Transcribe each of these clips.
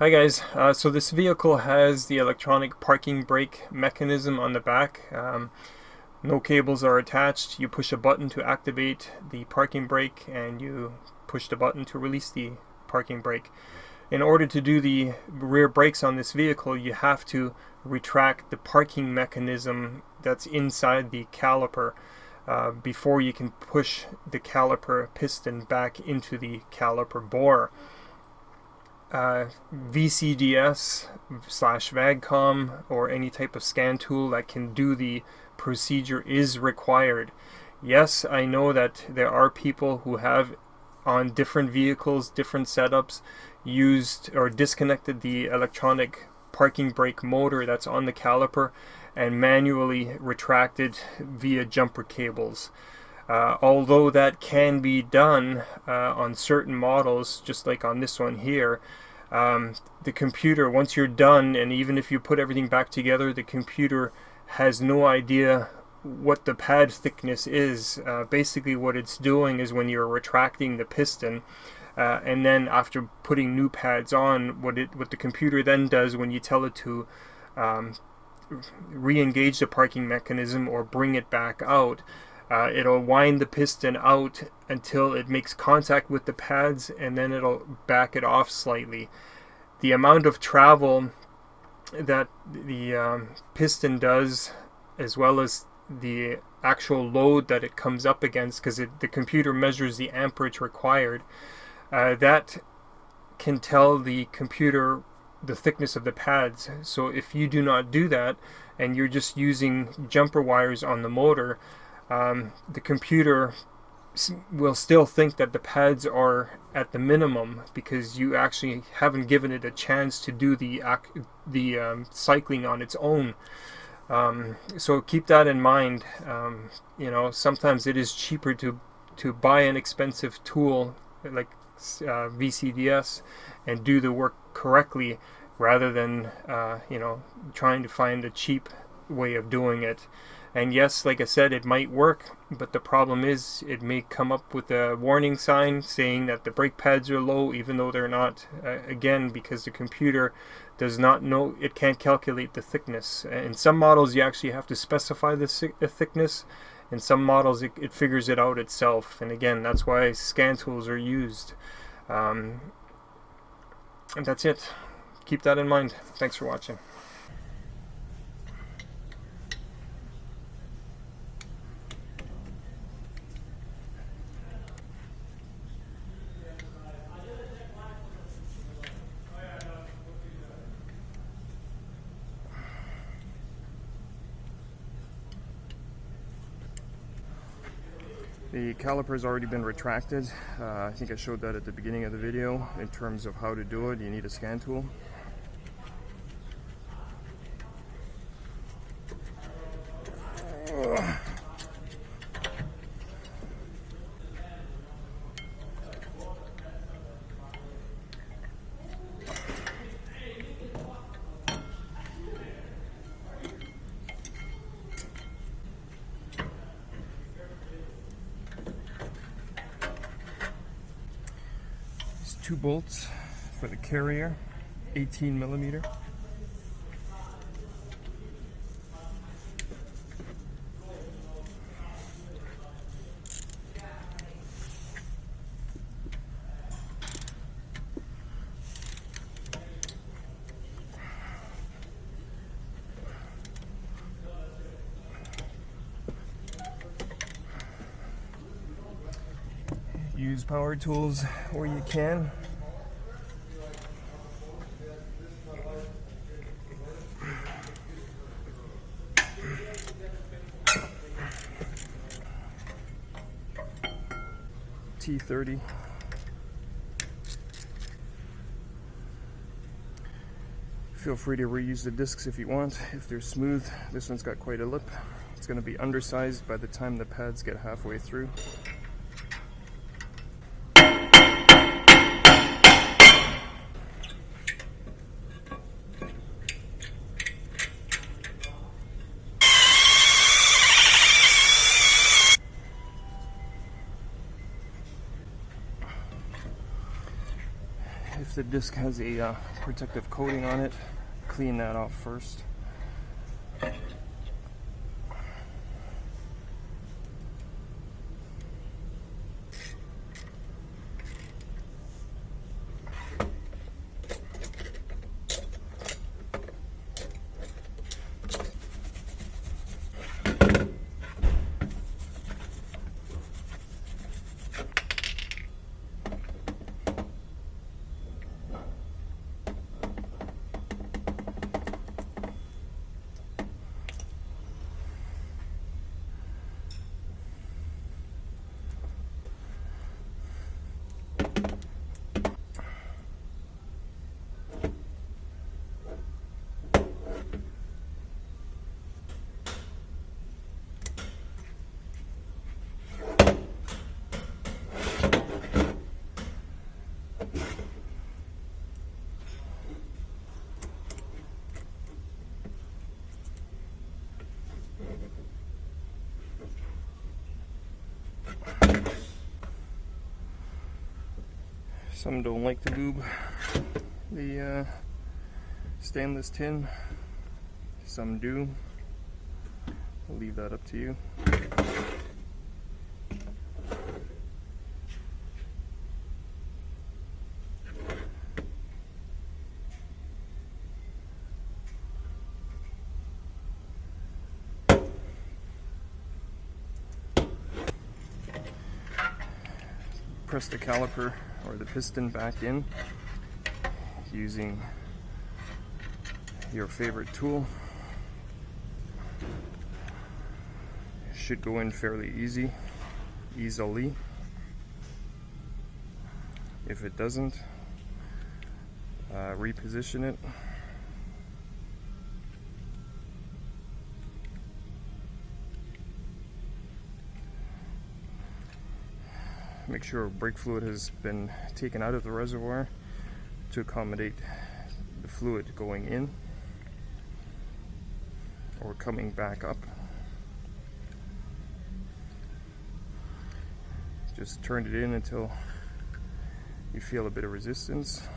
Hi guys, so this vehicle has the electronic parking brake mechanism on the back. No cables are attached. You push a button to activate the parking brake and you push the button to release the parking brake. In order to do the rear brakes on this vehicle, you have to retract the parking mechanism that's inside the caliper before you can push the caliper piston back into the caliper bore. VCDS / VAGCOM or any type of scan tool that can do the procedure is required. Yes, I know that there are people who have on different vehicles, different setups, used or disconnected the electronic parking brake motor that's on the caliper and manually retracted via jumper cables. Although that can be done on certain models, just like on this one here, the computer, once you're done, and even if you put everything back together, the computer has no idea what the pad thickness is. Basically what it's doing is when you're retracting the piston, and then after putting new pads on, what the computer then does when you tell it to re-engage the parking mechanism or bring it back out, it'll wind the piston out until it makes contact with the pads, and then it'll back it off slightly. The amount of travel that the piston does, as well as the actual load that it comes up against, because the computer measures the amperage required, that can tell the computer the thickness of the pads. So if you do not do that and you're just using jumper wires on the motor, the computer will still think that the pads are at the minimum because you actually haven't given it a chance to do the cycling on its own. So keep that in mind. You know, sometimes it is cheaper to buy an expensive tool like VCDS and do the work correctly rather than you know, trying to find a cheap way of doing it. And yes, like I said, it might work, but the problem is it may come up with a warning sign saying that the brake pads are low, even though they're not, again, because the computer does not know, it can't calculate the thickness. In some models you actually have to specify the thickness. In some models it figures it out itself, and again, that's why scan tools are used. And that's it. Keep that in mind. Thanks for watching. The caliper has already been retracted. I think I showed that at the beginning of the video. In terms of how to do it, you need a scan tool. Two bolts for the carrier, 18mm. Use power tools where you can. T30. Feel free to reuse the discs if you want, if they're smooth. This one's got quite a lip. It's going to be undersized by the time the pads get halfway through. if the disc has a protective coating on it, clean that off first. Some don't like to lube the stainless tin, some do. I'll leave that up to you. Press the caliper or the piston back in using your favorite tool. It should go in fairly easily. If it doesn't, reposition it. Make sure brake fluid has been taken out of the reservoir to accommodate the fluid going in or coming back up. Just turn it in until you feel a bit of resistance.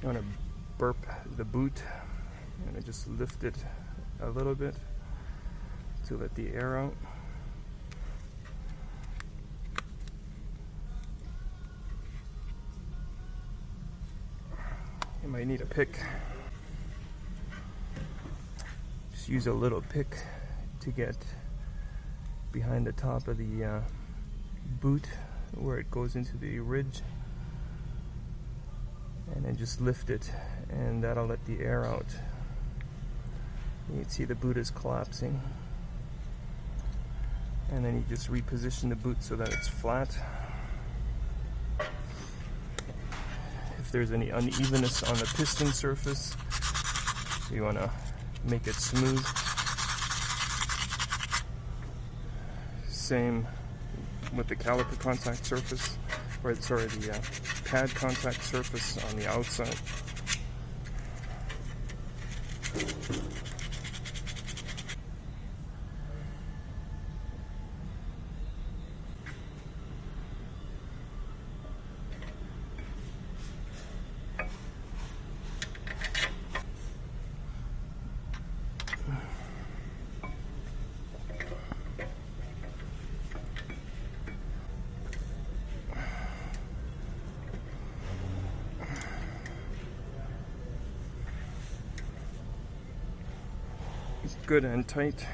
You want to burp the boot and just lift it a little bit to let the air out. You might need a pick. Just use a little pick to get behind the top of the boot where it goes into the ridge, and then just lift it, and that'll let the air out. You can see the boot is collapsing, and then you just reposition the boot so that it's flat. If there's any unevenness on the piston surface, you want to make it smooth. Same with the caliper contact surface, or sorry, the pad contact surface on the outside. Good and tight.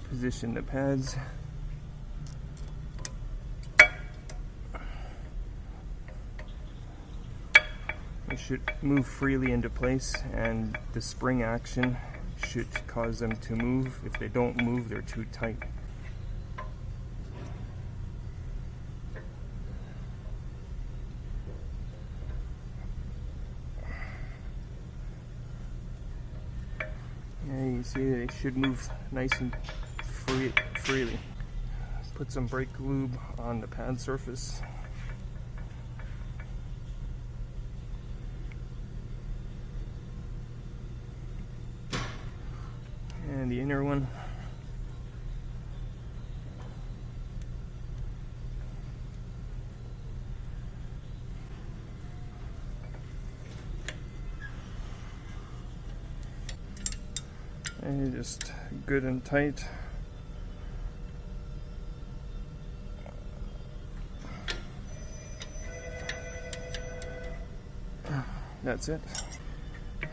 Position the pads. They should move freely into place, and the spring action should cause them to move. If they don't move, they're too tight. And you can see they should move nice and freely. Put some brake lube on the pad surface. And the inner one. And just good and tight. That's it.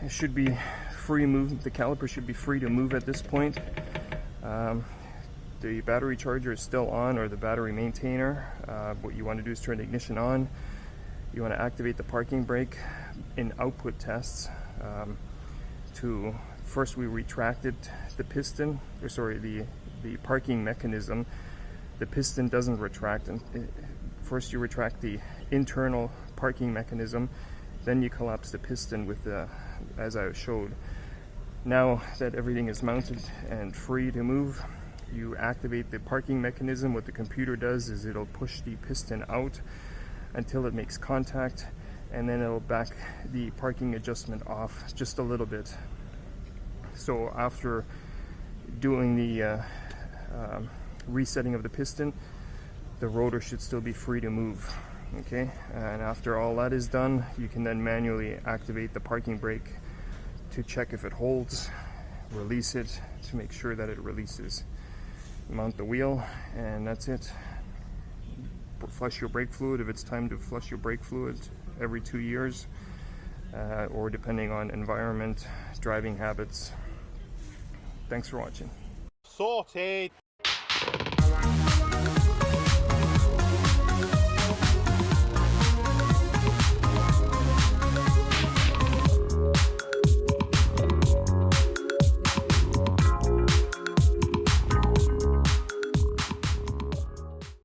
It should be free move. The caliper should be free to move at this point. The battery charger is still on, or the battery maintainer. What you want to do is turn the ignition on. You want to activate the parking brake in output tests. First we retracted the piston, or sorry, the parking mechanism. The piston doesn't retract. First you retract the internal parking mechanism, then you collapse the piston with the, as I showed. Now that everything is mounted and free to move, you activate the parking mechanism. What the computer does is it'll push the piston out until it makes contact, and then it'll back the parking adjustment off just a little bit. So after doing the resetting of the piston, the rotor should still be free to move. Okay, and after all that is done, you can then manually activate the parking brake to check if it holds, release it to make sure that it releases. Mount the wheel, and that's it. Flush your brake fluid if it's time to flush your brake fluid every 2 years, or depending on environment, driving habits. Thanks for watching. Sorted.